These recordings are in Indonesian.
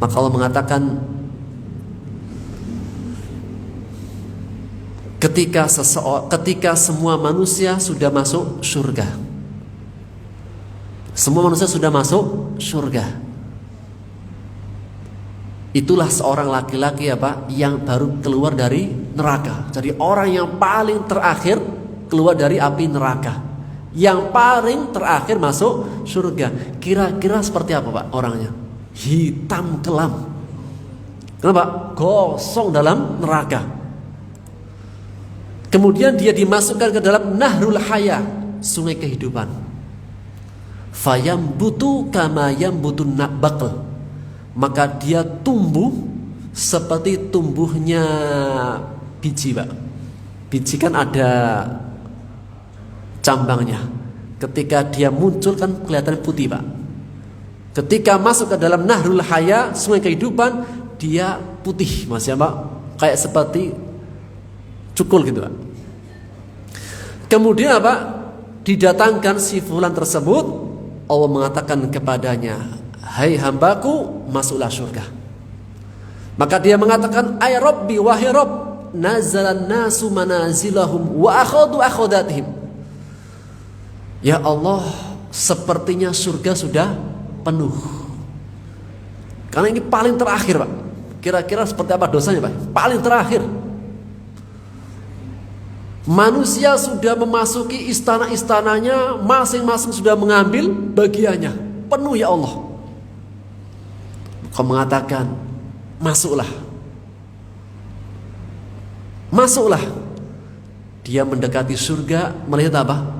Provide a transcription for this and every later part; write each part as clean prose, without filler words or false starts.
Maka Allah mengatakan, ketika semua manusia sudah masuk surga, semua manusia sudah masuk surga, itulah seorang laki-laki yang baru keluar dari neraka. Jadi orang yang paling terakhir keluar dari api neraka, yang paling terakhir masuk surga. Kira-kira seperti apa Pak orangnya? Hitam kelam. Kenapa? Gosong dalam neraka. Kemudian dia dimasukkan ke dalam nahrul haya, sungai kehidupan. Fayambutu kama yambutun nabaql, maka dia tumbuh seperti tumbuhnya biji, Pak. Biji kan ada cambangnya. Ketika dia muncul kan kelihatan putih, Pak. Ketika masuk ke dalam nahrul haya, sungai kehidupan, dia putih, Mas ya, Pak. Kayak seperti cukul gitu, Pak. Kemudian didatangkan si fulan tersebut, Allah mengatakan kepadanya, "Hai hambaku, masuklah surga." Maka dia mengatakan, "Ay Rabbi, wahai Rabb, nazalan nasu manazilahum wa akhadu akhadatihim." Ya Allah, sepertinya surga sudah penuh. Karena ini paling terakhir, Pak. Kira-kira seperti apa dosanya, Pak? Paling terakhir. Manusia sudah memasuki istana-istananya, masing-masing sudah mengambil bagiannya. Penuh ya Allah. Kau mengatakan, masuklah. Masuklah. Dia mendekati surga, melihat apa?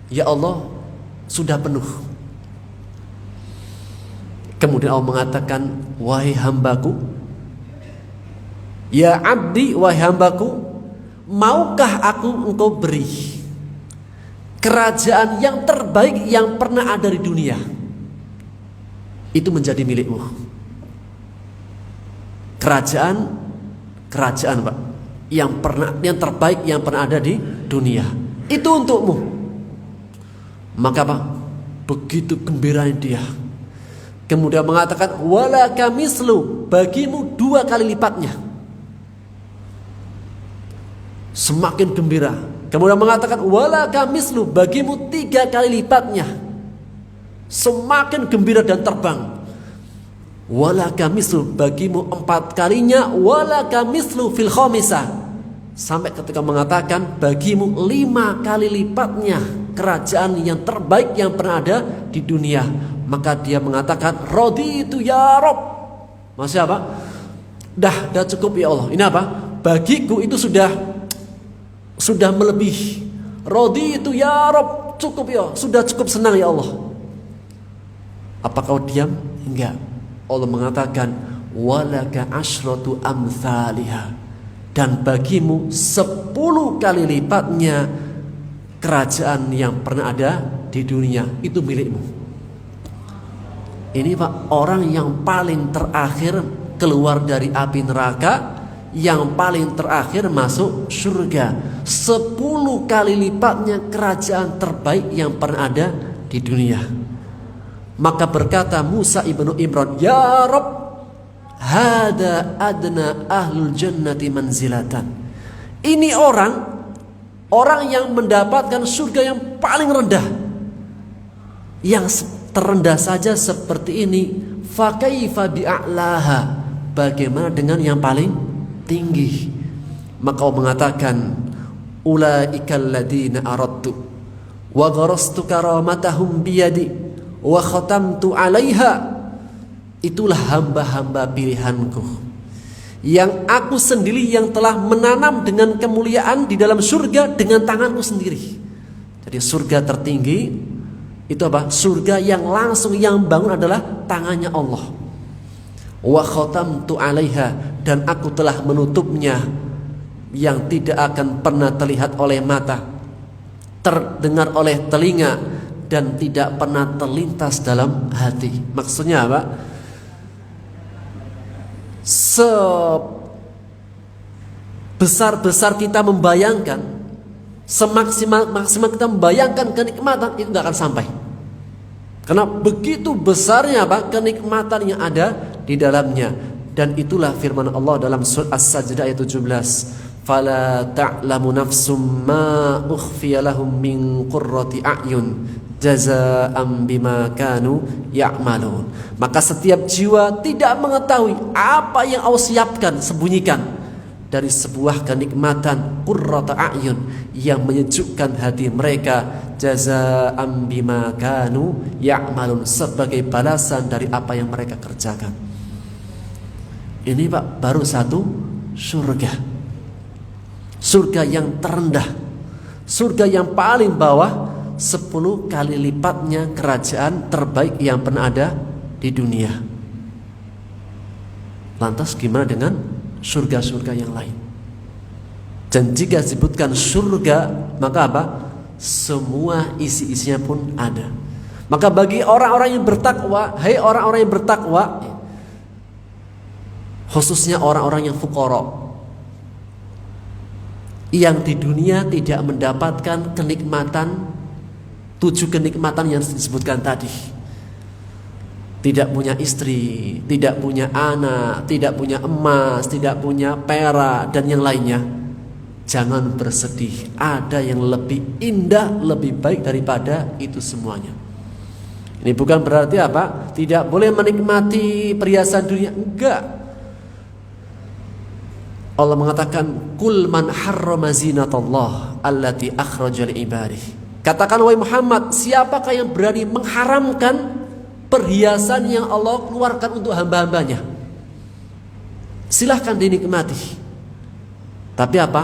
Ya Allah, sudah penuh. Kemudian Allah mengatakan, wahai hambaku, ya abdi, wahai hambaku, maukah aku engkau beri kerajaan yang terbaik yang pernah ada di dunia, itu menjadi milikmu. Kerajaan Pak, yang terbaik yang pernah ada di dunia, itu untukmu. Maka Pak, begitu gembiranya dia. Kemudian mengatakan, wala kamislu, bagimu 2 kali lipatnya. Semakin gembira. Kemudian mengatakan, wala kamislu, bagimu 3 kali lipatnya. Semakin gembira dan terbang. Wala kamislu, bagimu 4 kalinya. Wala kamislu fil khamisah, sampai ketika mengatakan, bagimu 5 kali lipatnya kerajaan yang terbaik yang pernah ada di dunia. Maka dia mengatakan, raditu ya Rabb. Maksudnya apa? Dah cukup ya Allah. Ini apa? Bagiku itu sudah melebihi. Raditu ya Rabb, cukup ya, sudah cukup senang ya Allah. Apa kau diam? Enggak. Allah mengatakan, walaka asyratu amthaliha, dan bagimu 10 kali lipatnya kerajaan yang pernah ada di dunia, itu milikmu. Ini Pak, orang yang paling terakhir keluar dari api neraka, yang paling terakhir masuk surga. 10 kali lipatnya kerajaan terbaik yang pernah ada di dunia. Maka berkata Musa ibnu Imran, ya Rabb, hada adna ahlul jannati manzilatan. Ini orang yang mendapatkan surga yang paling rendah. Yang terendah saja seperti ini, fa kaifa bi'a'laha, bagaimana dengan yang paling tinggi? Maka Allah mengatakan, ulaikal ladina aradtu wa gharastu karamatahum biyadi wa khatamtu 'alaiha, itulah hamba-hamba pilihanku yang aku sendiri yang telah menanam dengan kemuliaan di dalam surga dengan tanganku sendiri. Jadi surga tertinggi itu apa? Surga yang langsung yang bangun adalah tangannya Allah. Wa khatamtu 'alaiha, dan aku telah menutupnya yang tidak akan pernah terlihat oleh mata, terdengar oleh telinga, dan tidak pernah terlintas dalam hati. Maksudnya apa? Sebesar-besar kita membayangkan, semaksimal kita membayangkan kenikmatan, itu tidak akan sampai. Karena begitu besarnya kenikmatan yang ada di dalamnya. Dan itulah firman Allah dalam surah As-Sajdah ayat 17. Fala ta'lamu nafsum ma ukhfiya lahum min qurrati a'yun jazaa'an bima kanu ya'malun. Maka setiap jiwa tidak mengetahui apa yang Allah siapkan, sembunyikan dari sebuah kenikmatan qurrata a'yun yang menyejukkan hati mereka, jazaa'an bima kanu ya'malun, sebagai balasan dari apa yang mereka kerjakan. Ini Pak, baru satu surga. Surga yang terendah, surga yang paling bawah, 10 kali lipatnya kerajaan terbaik yang pernah ada di dunia. Lantas gimana dengan surga-surga yang lain? Dan jika disebutkan surga, maka apa? Semua isi-isinya pun ada. Maka bagi orang-orang yang bertakwa, hai orang-orang yang bertakwa, khususnya orang-orang yang fuqara, yang di dunia tidak mendapatkan kenikmatan, 7 kenikmatan yang disebutkan tadi. Tidak punya istri, tidak punya anak, tidak punya emas, tidak punya perak, dan yang lainnya. Jangan bersedih, ada yang lebih indah, lebih baik daripada itu semuanya. Ini bukan berarti apa? Tidak boleh menikmati perhiasan dunia, enggak. Allah mengatakan, "Qul man harrama zinatallah allati akhraja li ibadihi." Katakan wahai Muhammad, siapakah yang berani mengharamkan perhiasan yang Allah keluarkan untuk hamba-hambanya? Silahkan dinikmati. Tapi apa?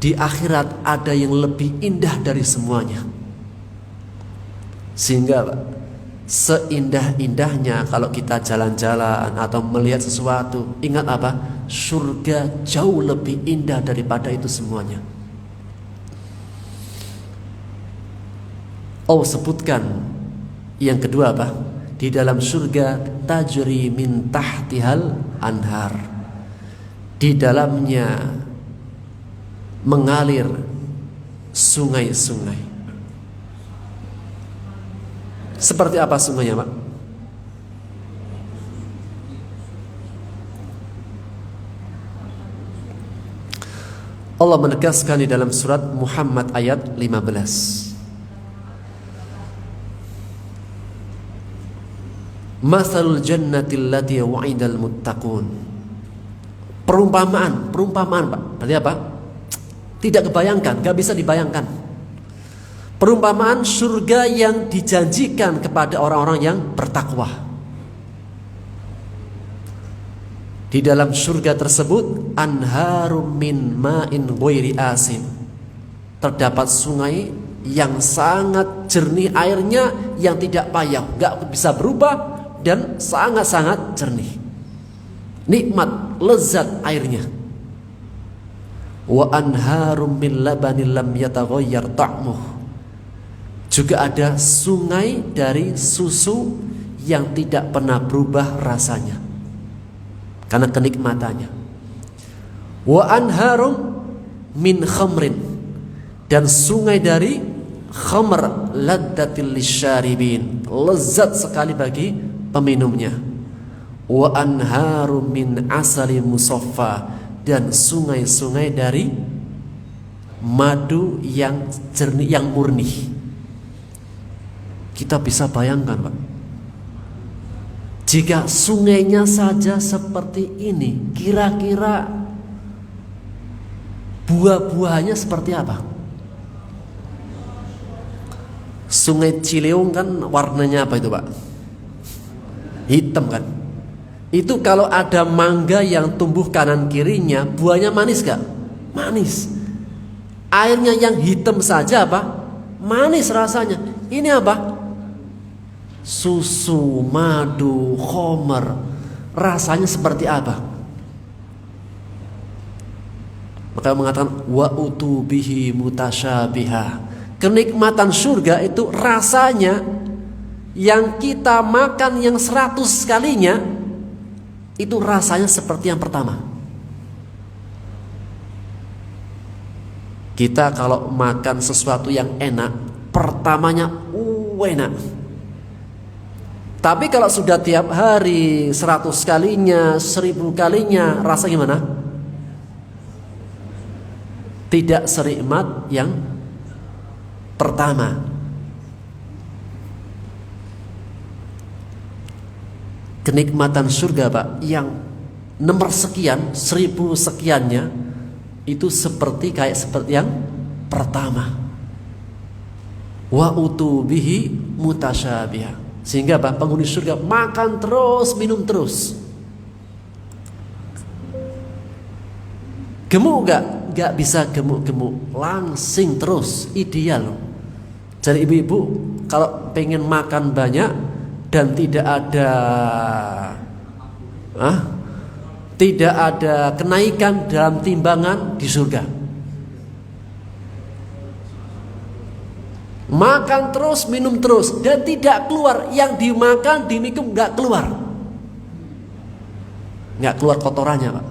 Di akhirat ada yang lebih indah dari semuanya. Sehingga seindah-indahnya kalau kita jalan-jalan atau melihat sesuatu, ingat apa? Surga jauh lebih indah daripada itu semuanya. Allah sebutkan yang kedua apa? Di dalam surga tajri min tahtihal anhar. Di dalamnya mengalir sungai-sungai. Seperti apa sungainya, Pak? Allah menegaskan di dalam surat Muhammad ayat 15. Mathalul jannati allati wa'idal muttaqun. Perumpamaan, Pak. Berarti apa? Tidak kebayangkan, gak bisa dibayangkan. Perumpamaan surga yang dijanjikan kepada orang-orang yang bertakwa. Di dalam surga tersebut anharum min ma'in ghairi asin. Terdapat sungai yang sangat jernih airnya, yang tidak payah, gak bisa berubah, dan sangat-sangat jernih. Nikmat, lezat airnya. Wa anharum min labanin lam yataghayyar ta'muh. Juga ada sungai dari susu yang tidak pernah berubah rasanya karena kenikmatannya. Wa anharum min khamrin, dan sungai dari khamr laddatil lisyaribin, lezat sekali bagi peminumnya. Wa anharum min asali musaffa, dan sungai-sungai dari madu yang jernih, yang murni. Kita bisa bayangkan, Pak, jika sungainya saja seperti ini, kira-kira buah-buahnya seperti apa? Sungai Ciliwung kan warnanya apa itu, Pak? Hitam kan? Itu kalau ada mangga yang tumbuh kanan kirinya, buahnya manis gak? Manis. Airnya yang hitam saja apa? Manis rasanya. Ini apa? Susu, madu, khamar. Rasanya seperti apa? Maka mengatakan wa utubihi mutasyabiha. Kenikmatan surga itu rasanya yang kita makan yang 100 kalinya, itu rasanya seperti yang pertama. Kita kalau makan sesuatu yang enak, pertamanya enak. Tapi kalau sudah tiap hari 100 kalinya, 1000 kalinya, rasa gimana? Tidak serikmat yang pertama. Kenikmatan surga, Pak, yang nomor sekian, 1000 sekiannya itu seperti yang pertama. Wa utubihi mutasyabiha. Sehingga Pak, penghuni surga makan terus, minum terus. Gemuk gak? Gak bisa gemuk-gemuk, langsing terus, ideal. Jadi ibu-ibu kalau pengen makan banyak dan tidak ada kenaikan dalam timbangan di surga. Makan terus, minum terus, dan tidak keluar. Yang dimakan, diminum nggak keluar. Nggak keluar kotorannya, Pak.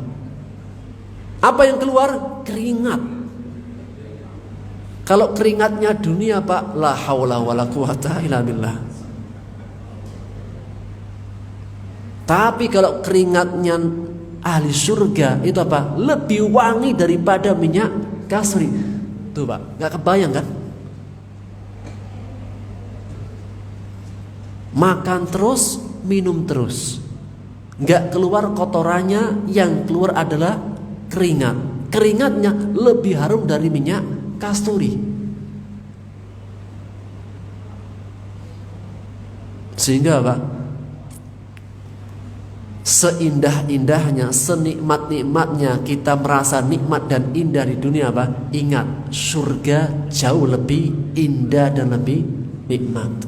Apa yang keluar? Keringat. Kalau keringatnya dunia, Pak, la haula wala quwata illa billah. Tapi kalau keringatnya ahli surga itu apa? Lebih wangi daripada minyak kasri. Tuh, Pak, nggak kebayang kan? Makan terus, minum terus, nggak keluar kotorannya, yang keluar adalah keringat. Keringatnya lebih harum dari minyak kasturi. Sehingga Pak, seindah-indahnya, senikmat-nikmatnya kita merasa nikmat dan indah di dunia, Pak, ingat, surga jauh lebih indah dan lebih nikmat.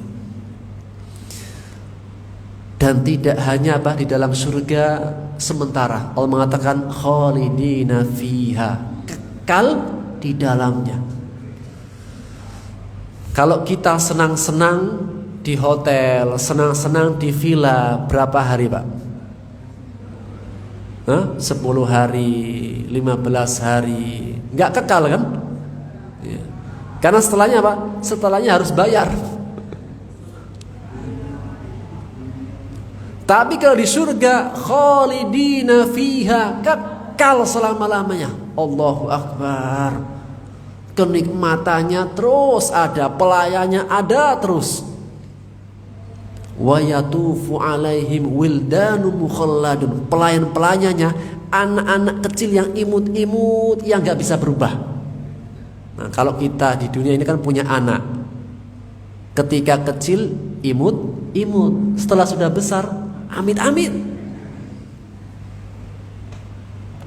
Dan tidak hanya di dalam surga sementara. Allah mengatakan khalidina fiha, kekal di dalamnya. Kalau kita senang-senang di hotel, senang-senang di villa, berapa hari, Pak? 10 hari, 15 hari, nggak kekal kan? Ya. Karena setelahnya, Pak, setelahnya harus bayar. Tapi kalau di surga khalidina fiha, kekal selama-lamanya. Allahu Akbar. Kenikmatannya terus ada, pelayannya ada terus. Wa yatufu alaihim wildanu mukhalladun. Pelayan-pelayannya anak-anak kecil yang imut-imut, yang gak bisa berubah. Nah, kalau kita di dunia ini kan punya anak. Ketika kecil imut-imut, setelah sudah besar amit-amit,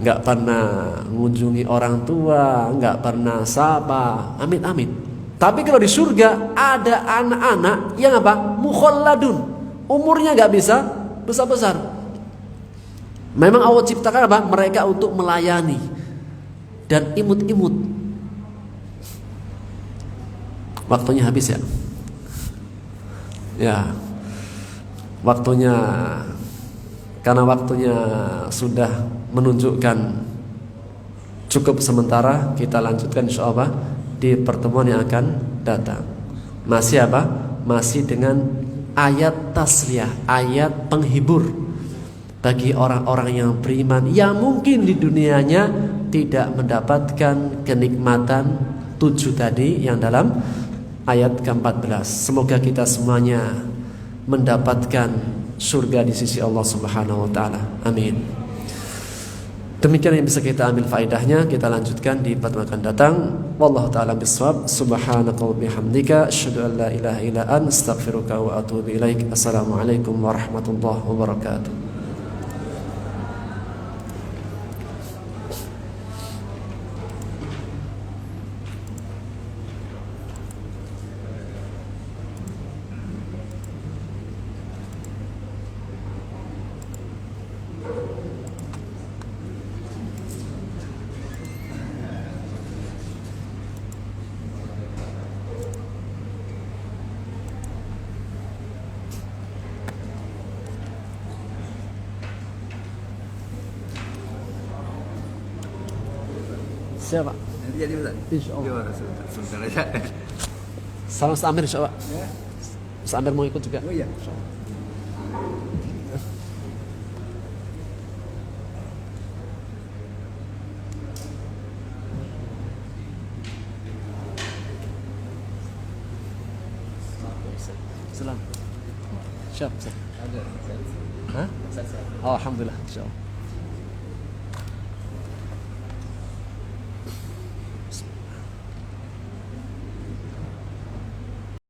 nggak pernah mengunjungi orang tua, nggak pernah sapa, amit-amit. Tapi kalau di surga ada anak-anak yang mukhalladun, umurnya nggak bisa besar-besar. Memang Allah ciptakan mereka untuk melayani dan imut-imut. Waktunya habis ya. Ya. Waktunya, karena waktunya sudah menunjukkan cukup sementara, kita lanjutkan insyaallah di pertemuan yang akan datang. Masih Masih dengan ayat tasliyah, ayat penghibur bagi orang-orang yang beriman yang mungkin di dunianya tidak mendapatkan kenikmatan 7 tadi yang dalam ayat ke-14. Semoga kita semuanya mendapatkan surga di sisi Allah Subhanahu wa taala. Amin. Demikian yang bisa kita ambil faedahnya, kita lanjutkan di pertemuan akan datang. Wallahu taala bissawab. Subhanaka wa bihamdika asyhadu an la ilaha illa anta astaghfiruka wa atubu ilaik. Assalamualaikum warahmatullahi wabarakatuh. Siapa? Nanti jadi Ustaz? Insyaallah. Sebentar aja. Salam Ustaz Amir insyaallah. Ustaz Amir mau ikut juga? Oh iya. Salam. Siap. Hah? Oh, alhamdulillah, insyaallah.